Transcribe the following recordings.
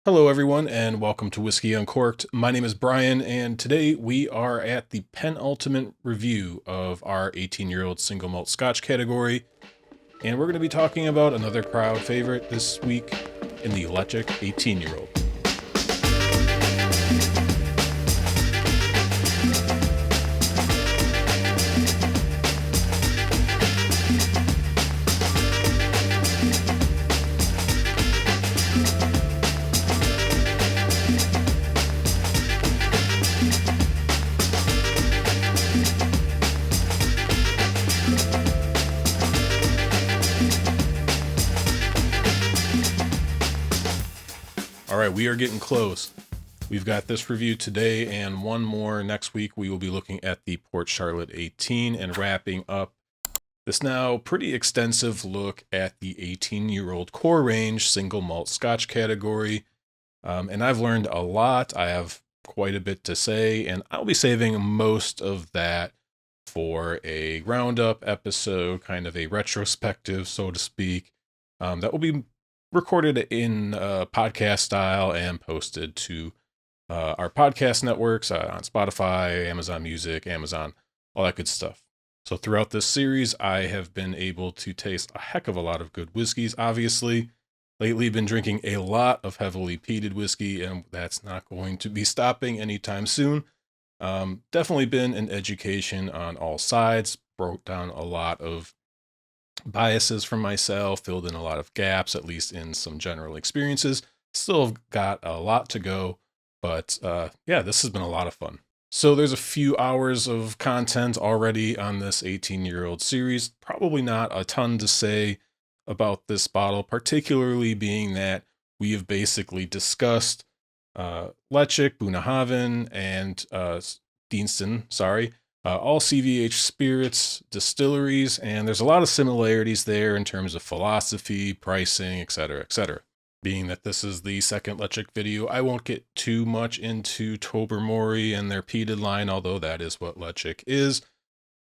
Hello, everyone, and welcome to Whiskey Uncorked. My name is Brian, and today we are at the penultimate review of our 18-year-old single malt Scotch category, and we're going to be talking about another crowd favorite this week in the Ledaig 18-year-old. All right, we are getting close. We've got this review today and one more next week. We will be looking at the Port Charlotte 18 and wrapping up this now pretty extensive look at the 18-year-old core range single malt Scotch category. And I've learned a lot. I have quite a bit to say, and I'll be saving most of that for a roundup episode, kind of a retrospective, so to speak, that will be recorded in podcast style and posted to our podcast networks on Spotify, Amazon Music, Amazon, all that good stuff. So throughout this series, I have been able to taste a heck of a lot of good whiskeys, obviously. Lately, been drinking a lot of heavily peated whiskey, and that's not going to be stopping anytime soon. Definitely been an education on all sides, broke down a lot of biases from myself, filled in a lot of gaps, at least in some general experiences. Still have got a lot to go, but yeah, this has been a lot of fun. So there's a few hours of content already on this 18-year-old series. Probably not a ton to say about this bottle, particularly being that we have basically discussed Ledaig, Bunnahabhain, and Deanston, all CVH spirits distilleries, and there's a lot of similarities there in terms of philosophy, pricing, etc., etc. Being that this is the second Ledaig video, I won't get too much into Tobermory and their peated line, although that is what Ledaig is.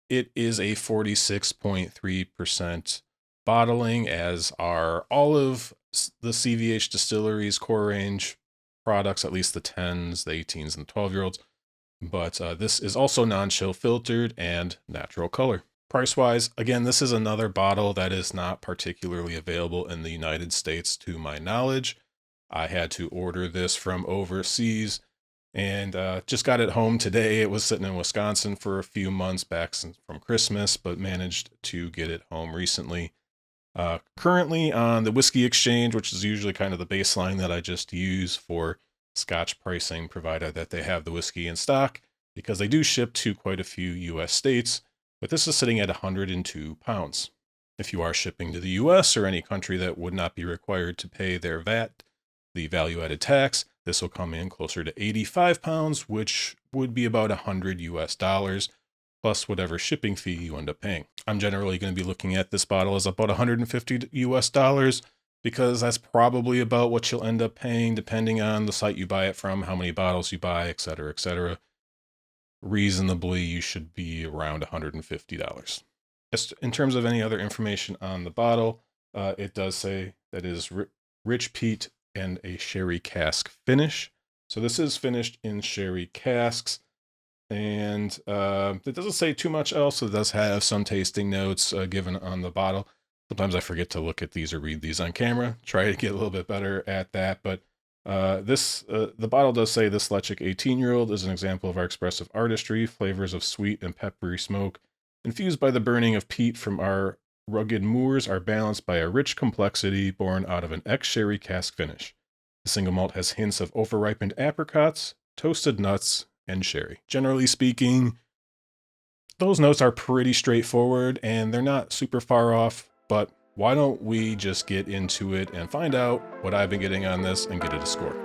It is a 46.3% bottling, as are all of the CVH distilleries core range products, at least the 10s, the 18s, and the 12-year-olds. But this is also non-chill filtered and natural color. Price-wise, again, this is another bottle that is not particularly available in the United States to my knowledge. I had to order this from overseas and just got it home today. It was sitting in Wisconsin for a few months back from Christmas, but managed to get it home recently. Currently on the Whisky Exchange, which is usually kind of the baseline that I just use for Scotch pricing, provided that they have the whiskey in stock, because they do ship to quite a few US states, but this is sitting at 102 pounds. If you are shipping to the US or any country that would not be required to pay their VAT, the value-added tax, this will come in closer to 85 pounds, which would be about $100 US, plus whatever shipping fee you end up paying. I'm generally going to be looking at this bottle as about $150 US, because that's probably about what you'll end up paying depending on the site you buy it from, how many bottles you buy, etc., etc. Reasonably, you should be around $150. Just in terms of any other information on the bottle, it does say that it is rich peat and a sherry cask finish. So this is finished in sherry casks, and it doesn't say too much else. It does have some tasting notes given on the bottle. Sometimes I forget to look at these or read these on camera. Try to get a little bit better at that. But the bottle does say this Ledaig 18-year-old is an example of our expressive artistry, flavors of sweet and peppery smoke, infused by the burning of peat from our rugged moors, are balanced by a rich complexity born out of an ex-sherry cask finish. The single malt has hints of overripened apricots, toasted nuts, and sherry. Generally speaking, those notes are pretty straightforward and they're not super far off. But why don't we just get into it and find out what I've been getting on this and get it a score.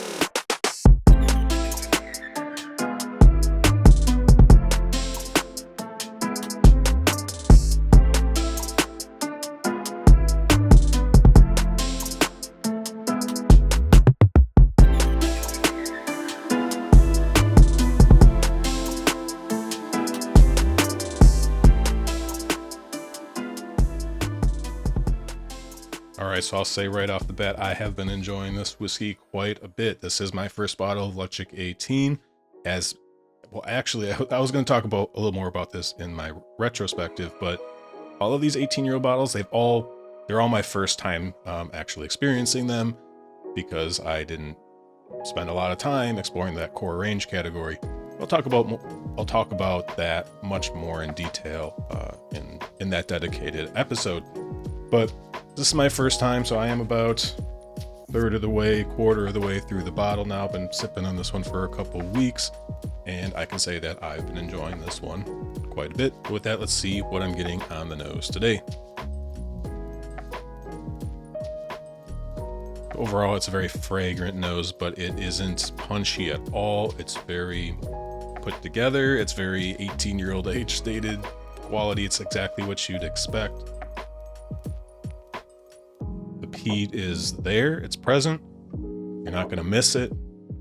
All right, so I'll say right off the bat, I have been enjoying this whiskey quite a bit. This is my first bottle of Ledaig 18. As well, actually, I was going to talk about a little more about this in my retrospective, but all of these 18-year-old bottles, they're all my first time actually experiencing them, because I didn't spend a lot of time exploring that core range category. I'll talk about that much more in detail in that dedicated episode. But this is my first time, so I am about quarter of the way through the bottle now. I've been sipping on this one for a couple weeks, and I can say that I've been enjoying this one quite a bit. With that, let's see what I'm getting on the nose today. Overall, it's a very fragrant nose, but it isn't punchy at all. It's very put together. It's very 18-year-old age stated quality. It's exactly what you'd expect. The peat is there. It's present. You're not going to miss it,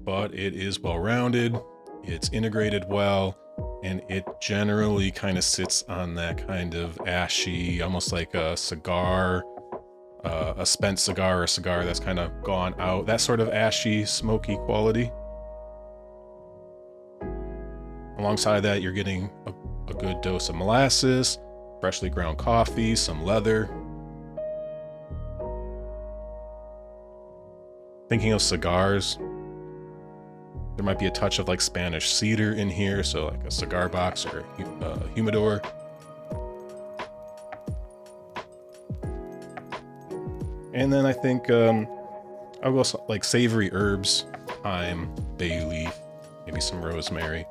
but it is well-rounded. It's integrated well, and it generally kind of sits on that kind of ashy, almost like a cigar, a spent cigar, or a cigar that's kind of gone out, that sort of ashy, smoky quality. Alongside that, you're getting a good dose of molasses, freshly ground coffee, some leather. Thinking of cigars, there might be a touch of like Spanish cedar in here, so like a cigar box or a humidor. And then I think I'll go like savory herbs, thyme, bay leaf, maybe some rosemary.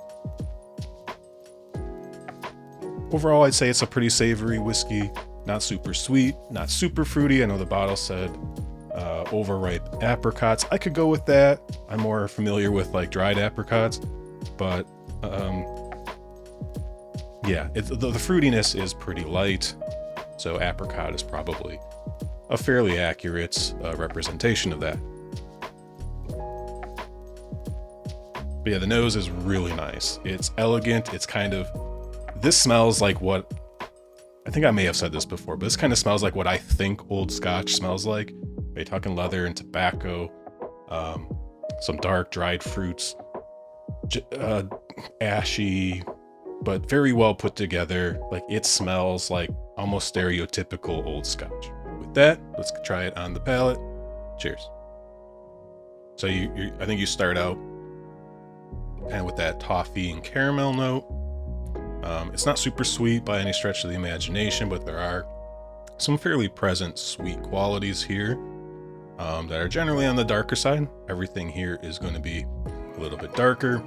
Overall, I'd say it's a pretty savory whiskey, not super sweet, not super fruity. I know the bottle said overripe apricots. I could go with that. I'm more familiar with like dried apricots, but yeah, the fruitiness is pretty light, so apricot is probably a fairly accurate representation of that. But yeah, the nose is really nice. It's elegant. It's kind of, this smells like what, I think I may have said this before, but this kind of smells like what I think old Scotch smells like. You're talking leather and tobacco, some dark dried fruits, ashy, but very well put together. Like, it smells like almost stereotypical old Scotch. With that, let's try it on the palate. Cheers. So I think you start out kind of with that toffee and caramel note. It's not super sweet by any stretch of the imagination, but there are some fairly present sweet qualities here that are generally on the darker side. Everything here is going to be a little bit darker,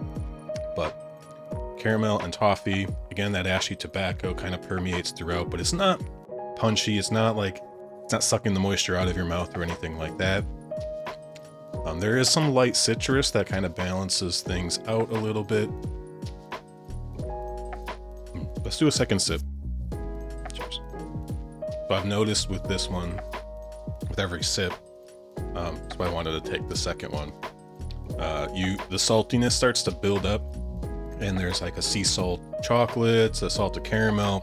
but caramel and toffee, again, that ashy tobacco kind of permeates throughout, but it's not punchy. It's not sucking the moisture out of your mouth or anything like that. There is some light citrus that kind of balances things out a little bit. Let's do a second sip. Cheers. So I've noticed with this one, with every sip, that's why I wanted to take the second one. The saltiness starts to build up, and there's like a sea salt chocolate, a salted caramel.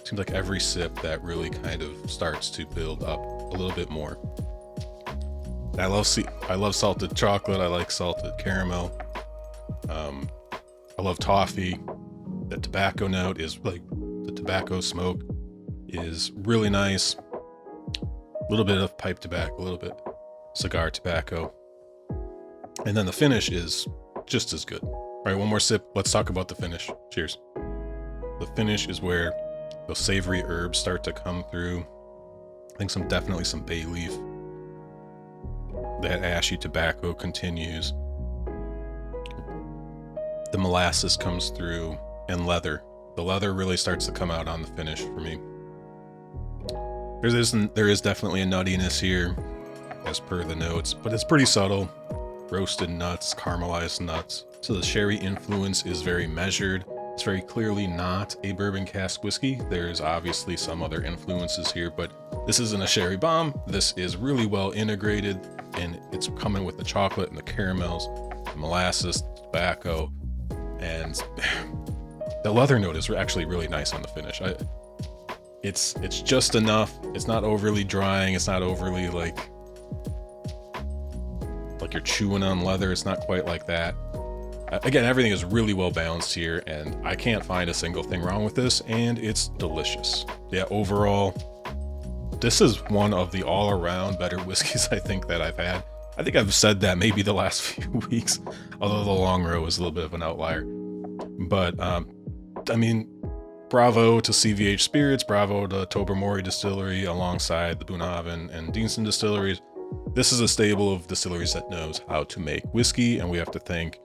Seems like every sip that really kind of starts to build up a little bit more. I love salted chocolate. I like salted caramel. I love toffee. The tobacco note is like, the tobacco smoke is really nice. A little bit of pipe tobacco, a little bit cigar tobacco. And then the finish is just as good. All right, one more sip. Let's talk about the finish. Cheers. The finish is where those savory herbs start to come through. I think definitely some bay leaf. That ashy tobacco continues. The molasses comes through, and leather. The leather really starts to come out on the finish for me. There is definitely a nuttiness here, as per the notes, but it's pretty subtle. Roasted nuts, caramelized nuts. So the sherry influence is very measured. It's very clearly not a bourbon cask whiskey. There's obviously some other influences here, but this isn't a sherry bomb. This is really well integrated, and it's coming with the chocolate and the caramels, the molasses, the tobacco, and the leather note is actually really nice on the finish. It's just enough. It's not overly drying. It's not overly like you're chewing on leather. It's not quite like that. Again, everything is really well balanced here, and I can't find a single thing wrong with this, and it's delicious. Yeah, overall, this is one of the all-around better whiskeys I think that I've had. I think I've said that maybe the last few weeks, although the long row was a little bit of an outlier. But, I mean, bravo to CVH Spirits, bravo to Tobermory Distillery alongside the Bunnahabhain and Deanston distilleries. This is a stable of distilleries that knows how to make whiskey, and we have to thank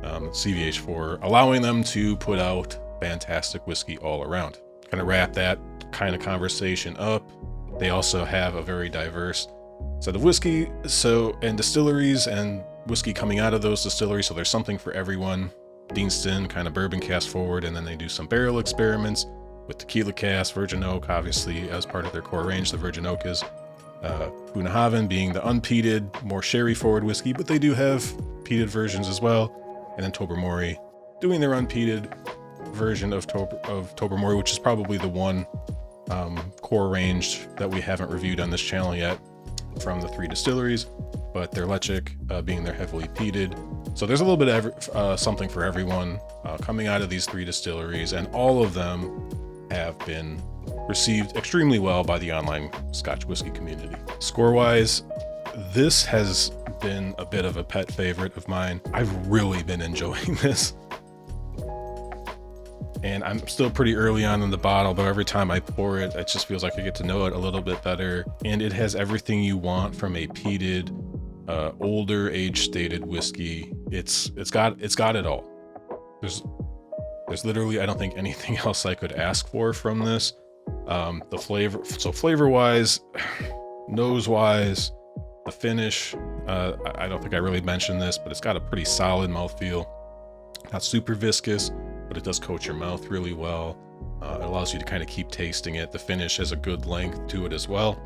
CVH for allowing them to put out fantastic whiskey all around. Kind of wrap that kind of conversation up. They also have a very diverse set of whiskey, and distilleries and whiskey coming out of those distilleries, so there's something for everyone. Deanston, kind of bourbon cast forward, and then they do some barrel experiments with tequila cast, virgin oak, obviously as part of their core range, the virgin oak is. Bunnahabhain being the unpeated, more sherry forward whiskey, but they do have peated versions as well. And then Tobermory doing their unpeated version of Tobermory, which is probably the one core range that we haven't reviewed on this channel yet from the three distilleries, but their Ledaig being their heavily peated. So there's a little bit of something for everyone coming out of these three distilleries, and all of them have been received extremely well by the online Scotch whiskey community. Score-wise, this has been a bit of a pet favorite of mine. I've really been enjoying this. And I'm still pretty early on in the bottle, but every time I pour it, it just feels like I get to know it a little bit better. And it has everything you want from a peated, older age-stated whiskey. It's got it all. There's literally, I don't think anything else I could ask for from this. The flavor-wise, nose-wise, the finish, I don't think I really mentioned this, but it's got a pretty solid mouthfeel. Not super viscous, but it does coat your mouth really well. It allows you to kind of keep tasting it. The finish has a good length to it as well.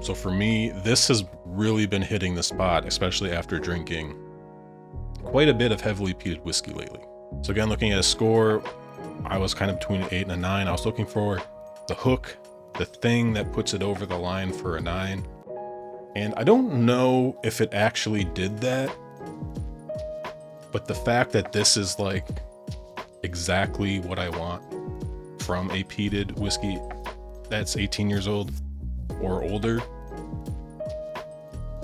So for me, this has really been hitting the spot, especially after drinking quite a bit of heavily peated whiskey lately. So again, looking at a score, I was kind of between an 8 and a 9. I was looking for the hook, the thing that puts it over the line for a 9. And I don't know if it actually did that, but the fact that this is like exactly what I want from a peated whiskey that's 18 years old or older,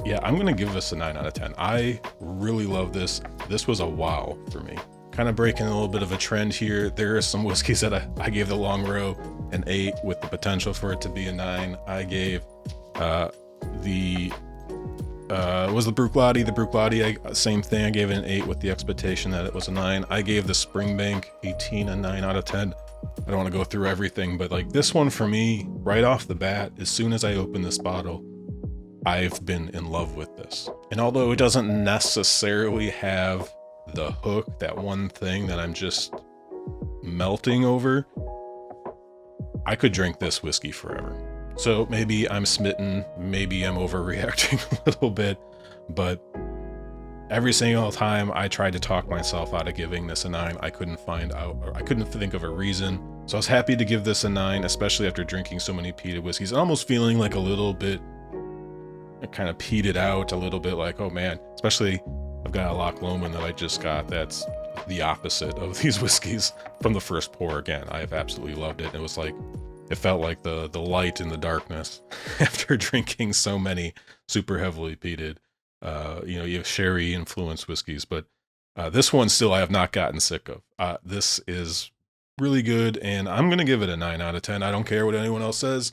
yeah, I'm gonna give this a 9 out of 10. I really love this. This was a wow for me. Kind of breaking a little bit of a trend here. There are some whiskeys that I gave the long row an 8 with the potential for it to be a 9. I gave the Bruichladdich, same thing. I gave it an 8 with the expectation that it was a 9. I gave the Springbank 18 a 9 out of 10. I don't want to go through everything, but like this one for me, right off the bat, as soon as I open this bottle, I've been in love with this. And although it doesn't necessarily have the hook, that one thing that I'm just melting over, I could drink this whiskey forever. So maybe I'm smitten, maybe I'm overreacting a little bit, but every single time I tried to talk myself out of giving this a 9, I couldn't think of a reason. So I was happy to give this a 9, especially after drinking so many peated whiskeys and almost feeling like a little bit kind of peated out, a little bit like, oh man, especially I've got a Loch Lomond that I just got that's the opposite of these whiskeys from the first pour. Again, I have absolutely loved it. It was like, it felt like the light in the darkness after drinking so many super heavily peated, you have sherry influenced whiskeys, but this one still I have not gotten sick of. This is really good, and I'm going to give it a 9 out of 10. I don't care what anyone else says.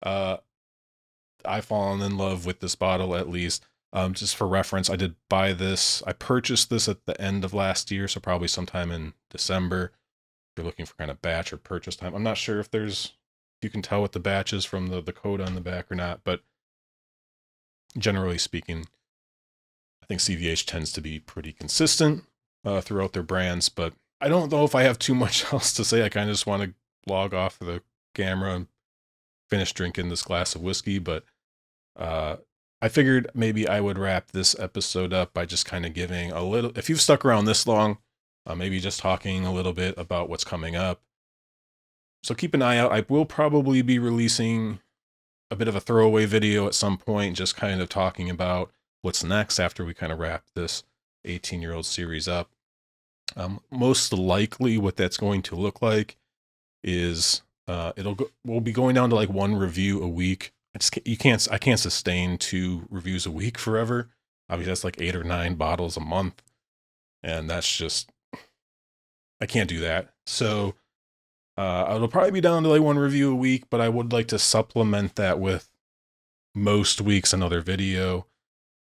I've fallen in love with this bottle, at least. Just for reference, I did buy this. I purchased this at the end of last year, so probably sometime in December. If you're looking for kind of batch or purchase time, I'm not sure if you can tell what the batch is from the code on the back or not, but generally speaking, I think CVH tends to be pretty consistent throughout their brands, but I don't know if I have too much else to say. I kind of just want to log off the camera and finish drinking this glass of whiskey, but I figured maybe I would wrap this episode up by just kind of giving a little, if you've stuck around this long, maybe just talking a little bit about what's coming up. So keep an eye out. I will probably be releasing a bit of a throwaway video at some point, just kind of talking about what's next after we kind of wrap this 18-year-old series up. Most likely what that's going to look like is we'll be going down to like one review a week. I can't sustain 2 reviews a week forever. Obviously that's like 8 or 9 bottles a month, and that's just, I can't do that. So it'll probably be down to like 1 review a week, but I would like to supplement that with most weeks another video.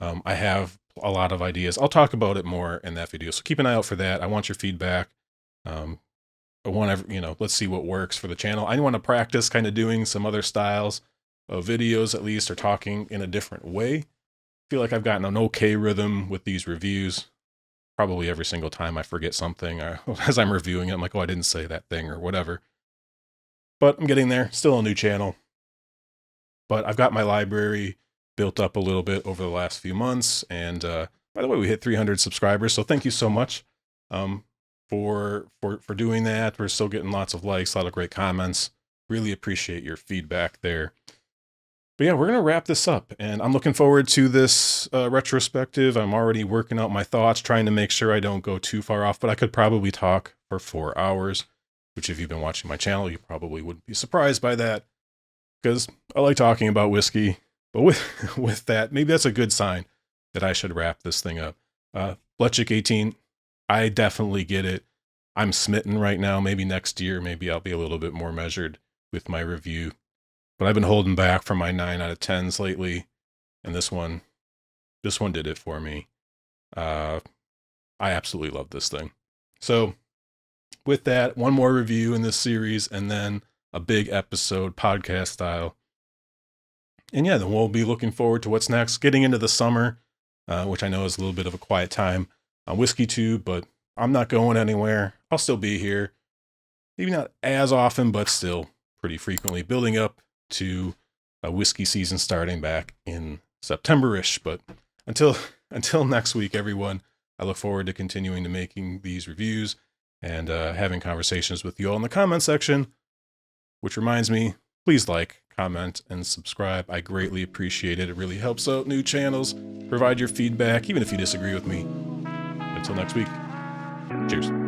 I have a lot of ideas. I'll talk about it more in that video, so keep an eye out for that. I want your feedback. I want to, let's see what works for the channel. I want to practice kind of doing some other styles of videos at least, or talking in a different way. I feel like I've gotten an okay rhythm with these reviews. Probably every single time I forget something as I'm reviewing it, I'm like, oh, I didn't say that thing or whatever. But I'm getting there. Still a new channel. But I've got my library built up a little bit over the last few months. And by the way, we hit 300 subscribers. So thank you so much for doing that. We're still getting lots of likes, a lot of great comments. Really appreciate your feedback there. But yeah, we're going to wrap this up, and I'm looking forward to this retrospective. I'm already working out my thoughts, trying to make sure I don't go too far off, but I could probably talk for 4 hours, which if you've been watching my channel, you probably wouldn't be surprised by that, because I like talking about whiskey. But with that, maybe that's a good sign that I should wrap this thing up. Ledaig 18, I definitely get it. I'm smitten right now. Maybe next year, maybe I'll be a little bit more measured with my review. But I've been holding back from my 9 out of 10s lately, and this one did it for me. I absolutely love this thing. So with that, one more review in this series, and then a big episode, podcast style. And yeah, then we'll be looking forward to what's next, getting into the summer, which I know is a little bit of a quiet time on Whiskey Tube, but I'm not going anywhere. I'll still be here. Maybe not as often, but still pretty frequently, building up to a whiskey season starting back in September-ish. But until next week, everyone, I look forward to continuing to making these reviews and having conversations with you all in the comment section. Which reminds me, please like, comment, and subscribe. I greatly appreciate it. It really helps out new channels. Provide your feedback, even if you disagree with me. Until next week, cheers.